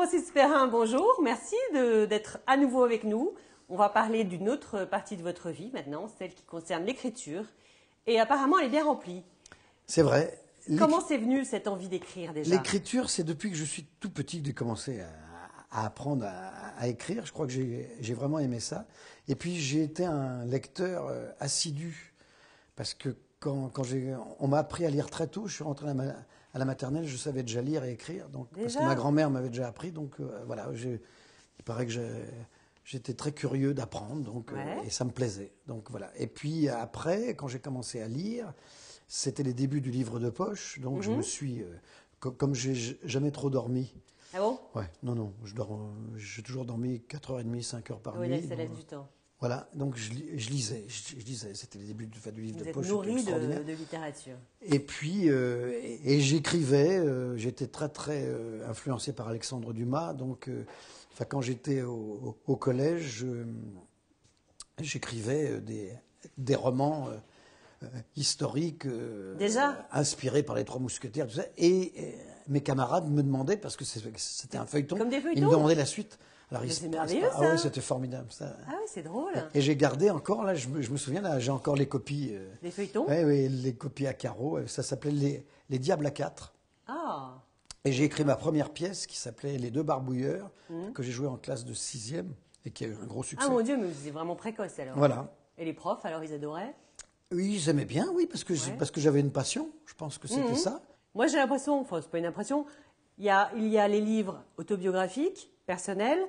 Francis Perrin, bonjour. Merci d'être à nouveau avec nous. On va parler d'une autre partie de votre vie maintenant, celle qui concerne l'écriture. Et apparemment, elle est bien remplie. C'est vrai. Comment c'est venu cette envie d'écrire déjà? L'écriture, c'est depuis que je suis tout petit que j'ai commencé à apprendre à écrire. Je crois que j'ai vraiment aimé ça. Et puis j'ai été un lecteur assidu. Parce que quand on m'a appris à lire très tôt, je suis rentré à la maternelle, je savais déjà lire et écrire. Donc, parce que ma grand-mère m'avait déjà appris. Donc voilà, il paraît que j'étais très curieux d'apprendre. Donc, et ça me plaisait. Donc voilà. Et puis après, quand j'ai commencé à lire, c'était les débuts du livre de poche. Donc je me suis... comme j'ai jamais trop dormi. Ah bon? Ouais, non, j'ai toujours dormi 4h30, 5 heures par nuit. Oui, ça laisse du temps. Voilà, donc je lisais, c'était les débuts du livre de poche. Vous êtes nourri de littérature. Et puis, et j'écrivais, j'étais très influencé par Alexandre Dumas, donc quand j'étais au collège, j'écrivais des romans historiques inspirés par les Trois Mousquetaires, tout ça, et mes camarades me demandaient, parce que c'était un feuilleton, comme des feuilletons, ils me demandaient la suite. C'est merveilleux, ça. Ah oui, c'était formidable, ça. Ah oui, c'est drôle. Et j'ai gardé encore, là, je me souviens, là, j'ai encore les copies. Les feuilletons? Oui, les copies à carreaux. Ça s'appelait les Diables à 4. Ah. Et j'ai écrit ma première pièce qui s'appelait Les Deux Barbouilleurs, que j'ai joué en classe de 6e et qui a eu un gros succès. Ah mon Dieu, mais vous êtes vraiment précoce alors. Voilà. Et les profs, alors, ils adoraient? Oui, ils aimaient bien, oui, parce que j'avais une passion. Je pense que c'était ça. Moi, j'ai l'impression, enfin, c'est pas une impression, il y a les livres autobiographiques, personnels,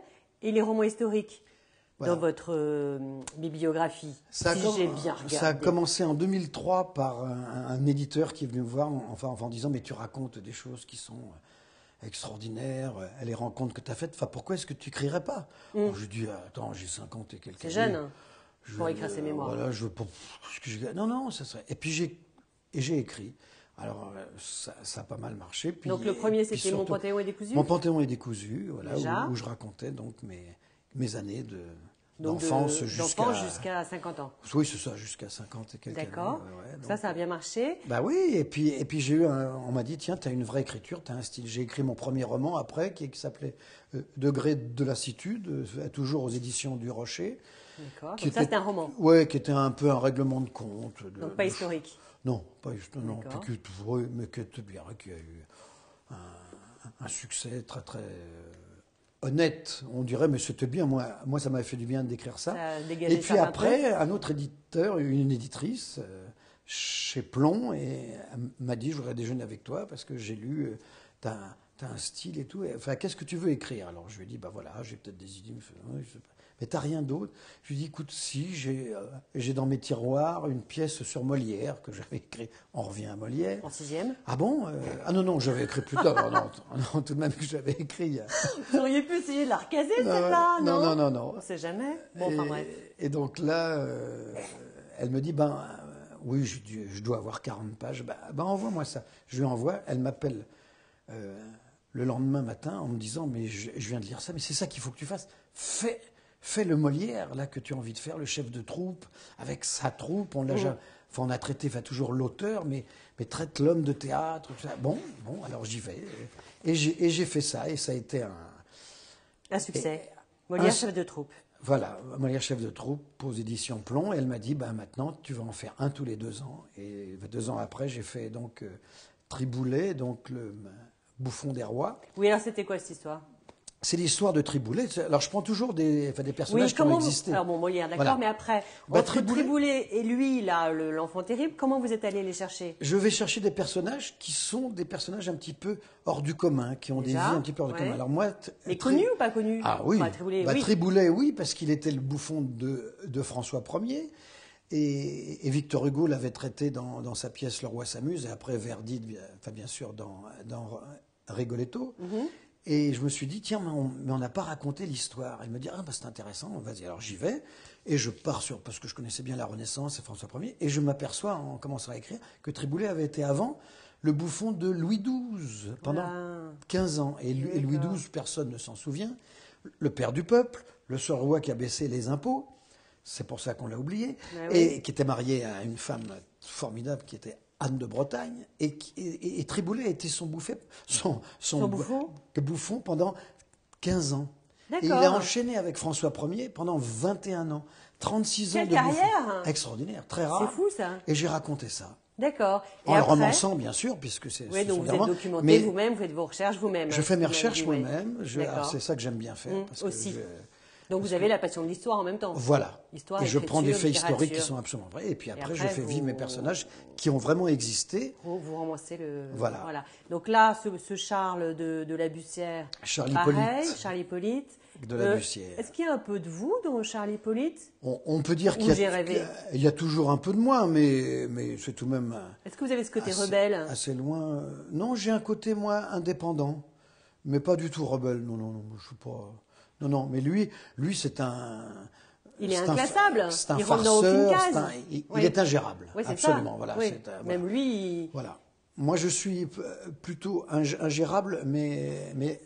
et les romans historiques dans votre bibliographie, si j'ai bien regardé. Ça a commencé en 2003 par un éditeur qui est venu me voir en disant « Mais tu racontes des choses qui sont extraordinaires, les rencontres que tu as faites, pourquoi est-ce que tu n'écrirais pas ?» Je lui dis « Attends, j'ai 50 et quelques années. » C'est jeune, hein, pour écrire ses mémoires. Voilà, non, ça serait... Et puis j'ai écrit. Alors, ça a pas mal marché. Puis, donc, le premier, c'était Mon Panthéon est décousu? Mon Panthéon est décousu, voilà, où je racontais donc mes années d'enfance jusqu'à 50 ans. Oui, c'est ça, jusqu'à 50 et quelques années. D'accord. Ça a bien marché. Bah oui, et puis j'ai eu on m'a dit, tiens, tu as une vraie écriture, tu as un style. J'ai écrit mon premier roman après, qui s'appelait Degré de lassitude, toujours aux éditions du Rocher. D'accord. Donc ça, c'était un roman. Oui, qui était un peu un règlement de compte. Donc pas historique. Non, pas non, mais qui était bien, qui a eu un succès très honnête, on dirait, mais c'était bien. Moi, ça m'avait fait du bien d'écrire ça. Et puis après, un autre éditeur, une éditrice, chez Plomb, et m'a dit, je voudrais déjeuner avec toi parce que j'ai lu, t'as un style et tout. Enfin, qu'est-ce que tu veux écrire? Alors je lui ai dit, bah voilà, j'ai peut-être des idées. Mais t'as rien d'autre? Je lui ai dit, écoute, si, j'ai dans mes tiroirs une pièce sur Molière que j'avais écrite. On revient à Molière. En 6e? Ah bon? Ah non, j'avais écrit plus tard. non, tout de même que j'avais écrit. Vous auriez pu essayer de la recaser, celle-là, non? Non. On ne sait jamais. Bon, enfin bref. Et donc là, elle me dit, oui, je dois avoir 40 pages. Envoie-moi ça. Je lui envoie. Elle m'appelle le lendemain matin en me disant, mais je viens de lire ça, mais c'est ça qu'il faut que tu fasses. Fais le Molière, là, que tu as envie de faire, le chef de troupe, avec sa troupe. On a traité, toujours l'auteur, mais traite l'homme de théâtre. Tout ça. Bon, alors j'y vais. Et j'ai fait ça, et ça a été un succès. Molière, chef de troupe. Voilà, Molière, chef de troupe, aux éditions Plomb. Et elle m'a dit, maintenant, tu vas en faire un tous les 2 ans. Et 2 ans après, j'ai fait donc Triboulet, donc le bouffon des rois. Oui, alors c'était quoi cette histoire? C'est l'histoire de Triboulet. Alors, je prends toujours des personnages qui ont existé. Alors, Molière, d'accord, mais après, entre Triboulet et lui, là, l'enfant terrible, comment vous êtes allé les chercher? Je vais chercher des personnages qui sont des personnages un petit peu hors du commun, qui ont des vies un petit peu hors du commun. Alors, moi, mais connus ou pas connus? Ah oui, Triboulet, oui. Triboulet, oui, parce qu'il était le bouffon de François Ier. Et Victor Hugo l'avait traité dans sa pièce Le Roi s'amuse, et après Verdi, bien sûr, dans Rigoletto. Et je me suis dit, tiens, mais on n'a pas raconté l'histoire. Elle me dit, c'est intéressant, vas-y. Alors j'y vais, et je pars parce que je connaissais bien la Renaissance et François Ier, et je m'aperçois, en commençant à écrire, que Triboulet avait été avant le bouffon de Louis XII pendant 15 ans. Et Louis XII, personne ne s'en souvient, le père du peuple, le seul roi qui a baissé les impôts, c'est pour ça qu'on l'a oublié, et qui était marié à une femme formidable qui était Anne de Bretagne, et Triboulet a été son bouffon pendant 15 ans. Et il a enchaîné avec François Ier pendant 21 ans. 36 ans de carrière extraordinaire, très rare. C'est fou, ça. Et j'ai raconté ça. D'accord. En le romançant, bien sûr, puisque c'est... Oui, donc vous êtes documenté vous-même, vous faites vos recherches vous-même. Je fais mes recherches moi-même. C'est ça que j'aime bien faire. Aussi. Donc vous avez la passion de l'histoire en même temps. Voilà. Et je prends des faits historiques qui sont absolument vrais. Et puis après je fais vivre mes personnages qui ont vraiment existé. Vous romancez le... Voilà. Donc là, ce Charles de la Bussière, Charles Hippolyte. De la Bussière. Est-ce qu'il y a un peu de vous dans Charles Hippolyte? On peut dire qu'il y a toujours un peu de moi, mais c'est tout de même... Est-ce que vous avez ce côté rebelle? Assez loin. Non, j'ai un côté, moi, indépendant, mais pas du tout rebelle. Non, je suis pas... Non, mais lui c'est un... Il est inclassable. C'est un il rentre dans aucune case. Il est ingérable. Oui, absolument. Ça. Voilà, oui. Même lui... Voilà. Moi, je suis plutôt ingérable, mais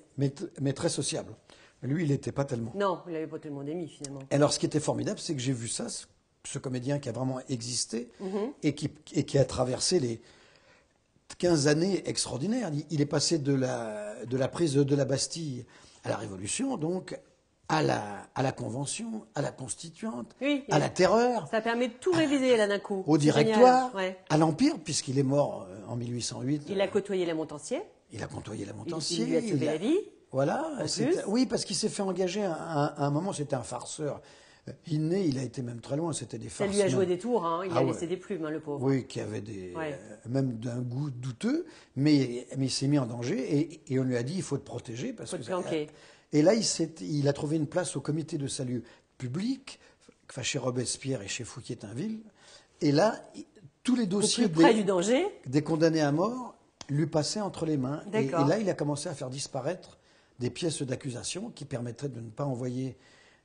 très sociable. Lui, il n'était pas tellement. Non, il n'avait pas tellement d'amis, finalement. Alors, ce qui était formidable, c'est que j'ai vu ça, ce comédien qui a vraiment existé et qui a traversé les 15 années extraordinaires. Il est passé de la prise de la Bastille à la Révolution, donc à la Convention, à la Constituante, à la Terreur. Ça permet de tout réviser, là, d'un coup. Au Directoire, à l'Empire, puisqu'il est mort en 1808. Il a côtoyé la Montansier. Il a côtoyé la Montansier. Il lui a sauvé la vie. Voilà. Oui, parce qu'il s'est fait engager à un moment, c'était un farceur. Il a été même très loin, c'était des farces. Ça lui a joué des tours, hein. Il a laissé des plumes, le pauvre. Oui, qui avait même d'un goût douteux, mais il s'est mis en danger et on lui a dit il faut te protéger. Parce que et là, il a trouvé une place au comité de salut public, chez Robespierre et chez Fouquier-Tinville. Et là, tous les dossiers des condamnés à mort lui passaient entre les mains. Et là, il a commencé à faire disparaître des pièces d'accusation qui permettraient de ne pas envoyer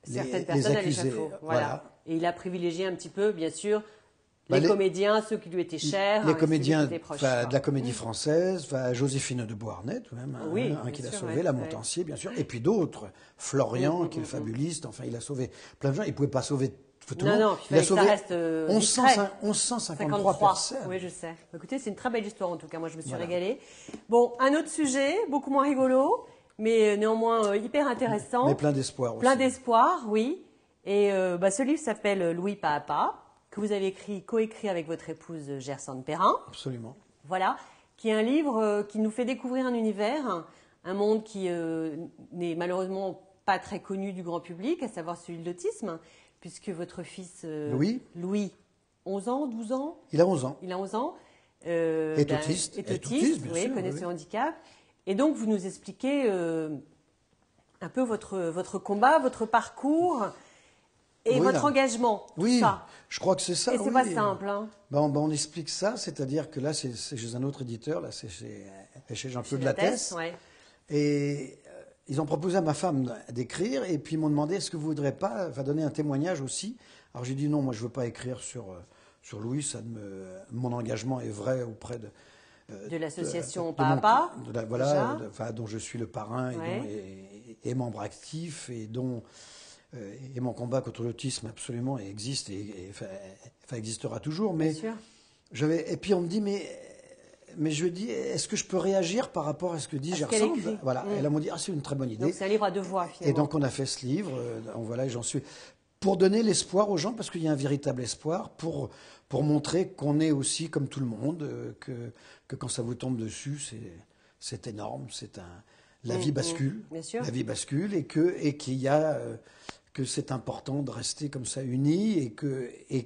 certaines personnes à l'échafaud. Voilà. Et il a privilégié un petit peu, bien sûr, les comédiens, ceux qui lui étaient chers. Les comédiens de la comédie française, Joséphine de Beauharnais, tout de même, qui l'a sauvé, la Montansier, bien sûr, et puis d'autres, Florian, qui est le fabuliste, enfin, il a sauvé plein de gens. Il ne pouvait pas sauver tout le monde. Non, il a sauvé 1153 personnes. Oui, je sais. Écoutez, c'est une très belle histoire, en tout cas. Moi, je me suis régalée. Bon, un autre sujet, beaucoup moins rigolo, mais néanmoins hyper intéressant. Mais plein d'espoir aussi. Plein d'espoir, oui. Et ce livre s'appelle Louis pas à pas, que vous avez coécrit avec votre épouse Gersande Perrin. Absolument. Voilà, qui est un livre qui nous fait découvrir un univers, un monde qui n'est malheureusement pas très connu du grand public, à savoir celui de l'autisme, puisque votre fils Louis, 11 ans, 12 ans? Il a 11 ans. Il a 11 ans. Est autiste, bien sûr, connaît ce handicap. Et donc, vous nous expliquez un peu votre combat, votre parcours et votre engagement. Oui, ça. Je crois que c'est ça. Et c'est pas simple. Hein. On explique ça, c'est-à-dire que là, c'est chez un autre éditeur, là, c'est chez Jean-Claude Lattès. Et ils ont proposé à ma femme d'écrire, et puis ils m'ont demandé est-ce que vous ne voudrez pas donner un témoignage aussi. Alors j'ai dit non, moi je ne veux pas écrire sur Louis, mon engagement est vrai auprès de l'association Pas à Pas, dont je suis le parrain et membre actif, et mon combat contre l'autisme absolument existe et existera toujours. Mais et puis on me dit mais je dis est-ce que je peux réagir par rapport à ce que dit Gersande? Voilà, et là on m'a dit c'est une très bonne idée. Donc c'est un livre à deux voix finalement. Et donc on a fait ce livre, et j'en suis pour donner l'espoir aux gens, parce qu'il y a un véritable espoir, pour montrer qu'on est aussi comme tout le monde, que quand ça vous tombe dessus, c'est énorme, la vie bascule, la vie bascule, et qu'il y a que c'est important de rester comme ça unis, et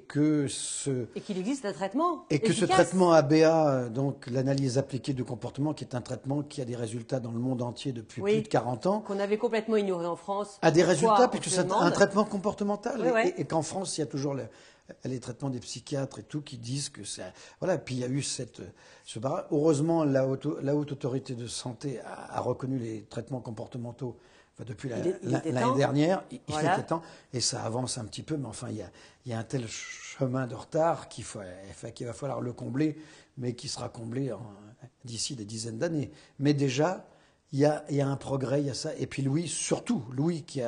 qu'il existe un traitement et que ce traitement ABA, donc l'analyse appliquée du comportement, qui est un traitement qui a des résultats dans le monde entier depuis plus de 40 ans, qu'on avait complètement ignoré en France, a des résultats puisque c'est un traitement comportemental, et qu'en France il y a toujours les traitements des psychiatres et tout qui disent que ça. Voilà, puis il y a eu ce barrage. Heureusement, la haute autorité de santé a reconnu les traitements comportementaux depuis l'année dernière. Il était temps, et ça avance un petit peu, mais enfin, il y a un tel chemin de retard qu'il va falloir le combler, mais qui sera comblé d'ici des dizaines d'années. Mais déjà, il y a un progrès, il y a ça. Et puis Louis, surtout, Louis qui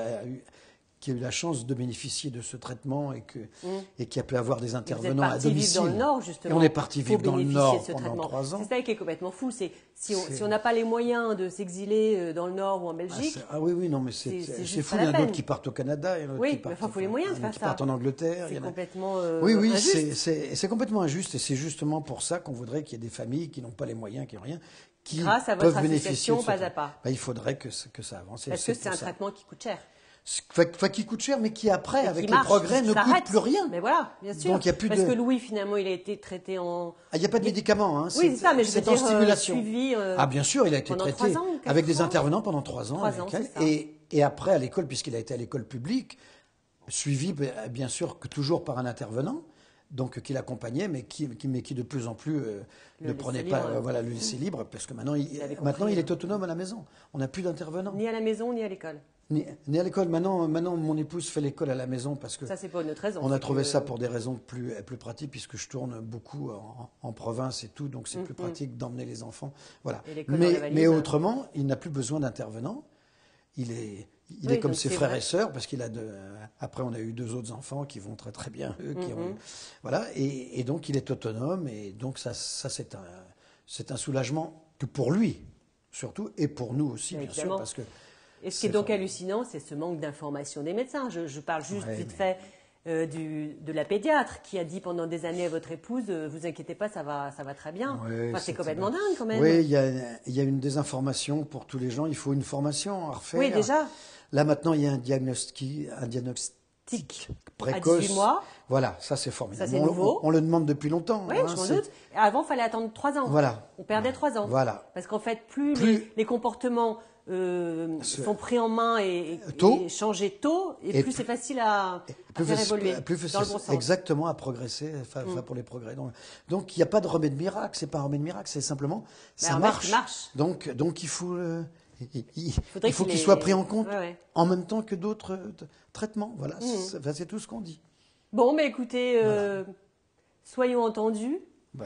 qui a eu la chance de bénéficier de ce traitement et qui a pu avoir des intervenants à domicile. Vous êtes parti vivre dans le Nord, justement. Et on est parti vivre dans le Nord pendant 3 ans. C'est ça qui est complètement fou. Si on n'a pas les moyens de s'exiler dans le Nord ou en Belgique... oui, non, mais c'est fou. Il y en a d'autres qui partent au Canada. Oui, mais il faut les moyens de faire ça. Qui partent en Angleterre. C'est complètement oui, injuste. c'est complètement injuste. Et c'est justement pour ça qu'on voudrait qu'il y ait des familles qui n'ont pas les moyens, qui n'ont rien, qui grâce à votre association Pas à Pas. Il faudrait que ça avance. Parce que c'est un traitement qui coûte cher. Qui coûte cher, mais qui après, avec les progrès, ne coûte plus rien. Mais voilà, bien sûr. Donc, parce que Louis, finalement, il a été traité en... Il n'y a pas de médicaments. Hein. Oui, c'est ça, mais je veux dire, en stimulation. Suivi, bien sûr, il a été traité 3 ans, avec des intervenants pendant 3 ans. 3 ans, c'est ça. Et après, à l'école, puisqu'il a été à l'école publique, suivi, bien sûr, que toujours par un intervenant, donc qui l'accompagnait, mais qui de plus en plus ne prenait pas le laisser libre, parce que maintenant, il est autonome à la maison. On n'a plus d'intervenants. Ni à la maison, ni à l'école. Ni à l'école. Maintenant, mon épouse fait l'école à la maison parce que ça, c'est pas une autre raison. On a trouvé ça pour des raisons plus pratiques, puisque je tourne beaucoup en province et tout, donc c'est plus pratique d'emmener les enfants. Voilà. Mais autrement, il n'a plus besoin d'intervenants. Il est comme ses frères et sœurs, parce qu'il a après on a eu 2 autres enfants qui vont très très bien, voilà, et donc il est autonome, et donc ça c'est un soulagement que pour lui surtout, et pour nous aussi, bien sûr, parce que... Et ce qui est donc hallucinant, c'est ce manque d'information des médecins. Je parle juste vite fait de la pédiatre qui a dit pendant des années à votre épouse, vous inquiétez pas, ça va très bien. C'est complètement dingue quand même. Oui, il y a une désinformation pour tous les gens. Il faut une formation à refaire. Oui, déjà. Là maintenant, il y a un diagnostic précoce. À 18 mois. Voilà, ça c'est formidable. Ça, c'est nouveau. On le demande depuis longtemps. Oui, je m'en doute. Avant, il fallait attendre 3 ans. Voilà. On perdait 3 ans. Voilà. Parce qu'en fait, plus les comportements sont pris en main et changés tôt, et plus c'est facile à faire évoluer dans le bon sens. Exactement, à progresser, pour les progrès. Donc il n'y a pas de remède miracle, c'est pas un remède miracle, c'est simplement ça marche. Donc il faut qu'il soit pris en compte en même temps que d'autres traitements. Voilà, c'est tout ce qu'on dit. Bon, mais écoutez, soyons entendus.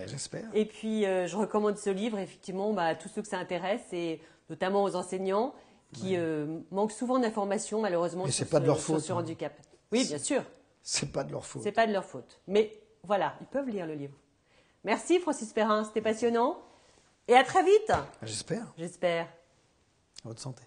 J'espère. Et puis, je recommande ce livre, effectivement, à tous ceux que ça intéresse, et notamment aux enseignants qui manquent souvent d'informations, malheureusement, sur ce handicap. Oui, bien sûr. C'est pas de leur faute. C'est pas de leur faute. Mais voilà, ils peuvent lire le livre. Merci, Francis Perrin, c'était passionnant. Et à très vite. J'espère. J'espère. À votre santé.